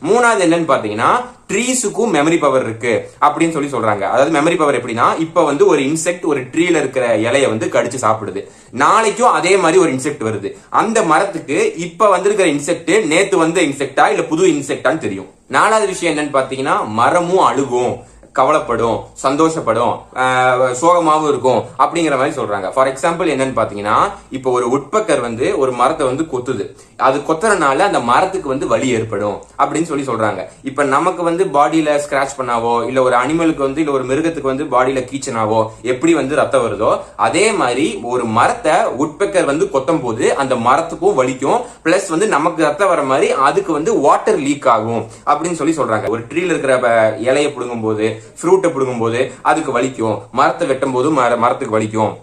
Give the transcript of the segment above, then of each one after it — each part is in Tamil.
மூணாவது என்னன்னு பாத்தீங்கன்னா ட்ரீஸுக்கும் மெமரி பவர் இருக்கு அப்படின்னு சொல்றாங்க. அதாவது மெமரி பவர் எப்படின்னா, இப்ப வந்து ஒரு இன்செக்ட் ஒரு ட்ரீல இருக்கிற இலைய வந்து கடிச்சு சாப்பிடுது. நாளைக்கும் அதே மாதிரி ஒரு இன்செக்ட் வருது. அந்த மரத்துக்கு இப்ப வந்திருக்கிற இன்செக்ட் நேத்து வந்த இன்செக்டா இல்ல புது இன்செக்டான்னு தெரியும். நாலாவது விஷயம் என்னன்னு பாத்தீங்கன்னா, மரமும் அழுகும், கவலைப்படும், சந்தோஷப்படும், சோகமாவும் இருக்கும் அப்படிங்கிற மாதிரி சொல்றாங்க. ஃபார் எக்ஸாம்பிள் என்னன்னு பாத்தீங்கன்னா, இப்போ ஒரு உட்பக்கர் வந்து ஒரு மரத்தை வந்து கொத்துது. அது கொத்துறனால அந்த மரத்துக்கு வந்து வலி ஏற்படும் அப்படின்னு சொல்றாங்க. இப்ப நமக்கு வந்து பாடியில ஸ்கிராச் பண்ணாவோ இல்ல ஒரு அனிமலுக்கு வந்து இல்ல ஒரு மிருகத்துக்கு வந்து பாடியில கீச்சனாவோ எப்படி வந்து ரத்தம் வருதோ அதே மாதிரி ஒரு மரத்தை உட்பக்கர் வந்து கொத்தும் போது அந்த மரத்துக்கும் வலிக்கும், பிளஸ் வந்து நமக்கு ரத்தம் வர மாதிரி அதுக்கு வந்து வாட்டர் லீக் ஆகும் அப்படின்னு சொல்றாங்க. ஒரு ட்ரீல இருக்கிற இலையை புடுங்கும் போது ஃப்ரூட்டை புடுங்கும் போது அதுக்கு வலிக்கும், மரத்தை வெட்டும் போது மரத்துக்கு வலிக்கும்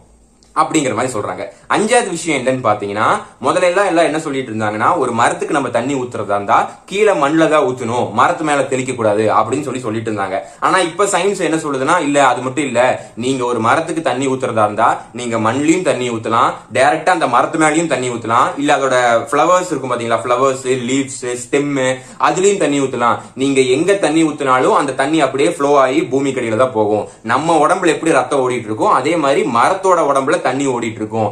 அப்படிங்கிற மாதிரி சொல்றாங்க. அஞ்சாவது விஷயம் என்னன்னு பாத்தீங்கன்னா, முதல்ல எல்லாம் என்ன சொல்லிட்டு இருந்தாங்கன்னா, ஒரு மரத்துக்கு நம்ம தண்ணி ஊத்துறதா இருந்தா கீழே மண்ணில தான் ஊத்தணும், மரத்து மேல தெளிக்க கூடாது அப்படின்னு சொல்லிட்டு இருந்தாங்க. ஆனா இப்ப சயின்ஸ் என்ன சொல்லுதுன்னா, இல்ல அது மட்டும் இல்ல, நீங்க ஒரு மரத்துக்கு தண்ணி ஊத்துறதா இருந்தா நீங்க மண்ணிலையும் தண்ணி ஊத்தலாம், டைரக்டா அந்த மரத்து மேலயும் தண்ணி ஊத்தலாம், இல்ல அதோட பிளவர்ஸ் இருக்கும் பாத்தீங்களா, பிளவர்ஸ், லீவ்ஸ், ஸ்டெம், அதுலயும் தண்ணி ஊத்தலாம். நீங்க எங்க தண்ணி ஊத்தினாலும் அந்த தண்ணி அப்படியே ஃப்ளோ ஆகி பூமி கடியில தான் போகும். நம்ம உடம்புல எப்படி ரத்தம் ஓடிட்டு இருக்கும் அதே மாதிரி மரத்தோட உடம்புல தண்ணி ஓடிட்டு இருக்கும்.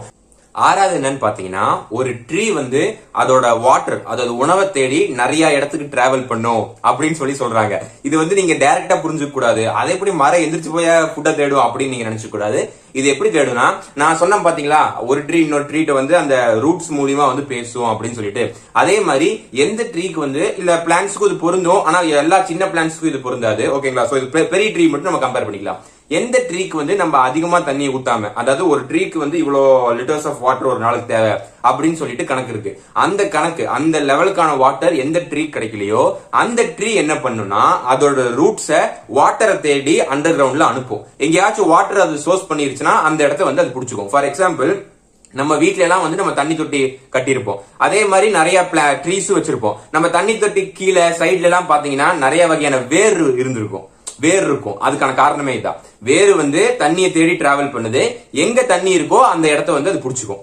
ஆறாவது என்னன்னு பாத்தீங்கன்னா, ஒரு ட்ரீ வந்து அதோட வாட்டர், அதாவது உணவை தேடி நிறைய இடத்துக்கு டிராவல் பண்ணும் அப்படின்னு சொல்றாங்க. இது வந்து நீங்க டைரக்டா புரிஞ்சுக்க கூடாது. அதை எப்படி மரம் எந்திரிச்சு போய் ஃபுட்டை தேடும் அப்படின்னு நீங்க நினைச்சுக்க கூடாது. இது எப்படி தேடுனா, நான் சொன்ன பாத்தீங்களா, ஒரு ட்ரீ இன்னொரு ட்ரீட்ட வந்து அந்த ரூட்ஸ் மூலியமா வந்து பேசும் அப்படின்னு சொல்லிட்டு, அதே மாதிரி எந்த ட்ரீக்கு வந்து இல்ல பிளான்ட்ஸ்க்கு இது பொருந்தும், ஆனா எல்லா சின்ன பிளான்ட்ஸ்க்கும் இது பொருந்தாது. ஓகேங்களா? சோ இது பெரிய ட்ரீ மட்டும் நம்ம கம்பேர் பண்ணிக்கலாம். எந்த ட்ரீக்கு வந்து நம்ம அதிகமா தண்ணி ஊத்தாம, அதாவது ஒரு ட்ரீக்கு வந்து இவ்வளோ லிட்டர்ஸ் ஆஃப் வாட்டர் ஒரு நாளுக்கு தேவை அப்படின்னு சொல்லிட்டு கணக்கு இருக்கு. அந்த கணக்கு, அந்த லெவலுக்கான வாட்டர் எந்த ட்ரீ கிடைக்கலையோ அந்த ட்ரீ என்ன பண்ணுனா அதோட ரூட்ஸை வாட்டரை தேடி அண்டர் கிரவுண்ட்ல அனுப்பும். எங்கேயாச்சும் வாட்டர் அது சோர்ஸ் பண்ணிருச்சுன்னா அந்த இடத்த வந்து அது பிடிச்சிக்கும். ஃபார் எக்ஸாம்பிள், நம்ம வீட்ல எல்லாம் வந்து நம்ம தண்ணி தொட்டி கட்டியிருப்போம். அதே மாதிரி நிறைய ட்ரீஸ் வச்சிருப்போம். நம்ம தண்ணி தொட்டி கீழே சைட்ல எல்லாம் பாத்தீங்கன்னா நிறைய வகையான வேர் இருந்திருக்கும், வேர் இருக்கும். அதுக்கான காரணமே இதான். வேறு வந்து தண்ணியை தேடி டிராவல் பண்ணுது, எங்க தண்ணி இருக்கோ அந்த இடத்த வந்து அது பிடிச்சிக்கும்.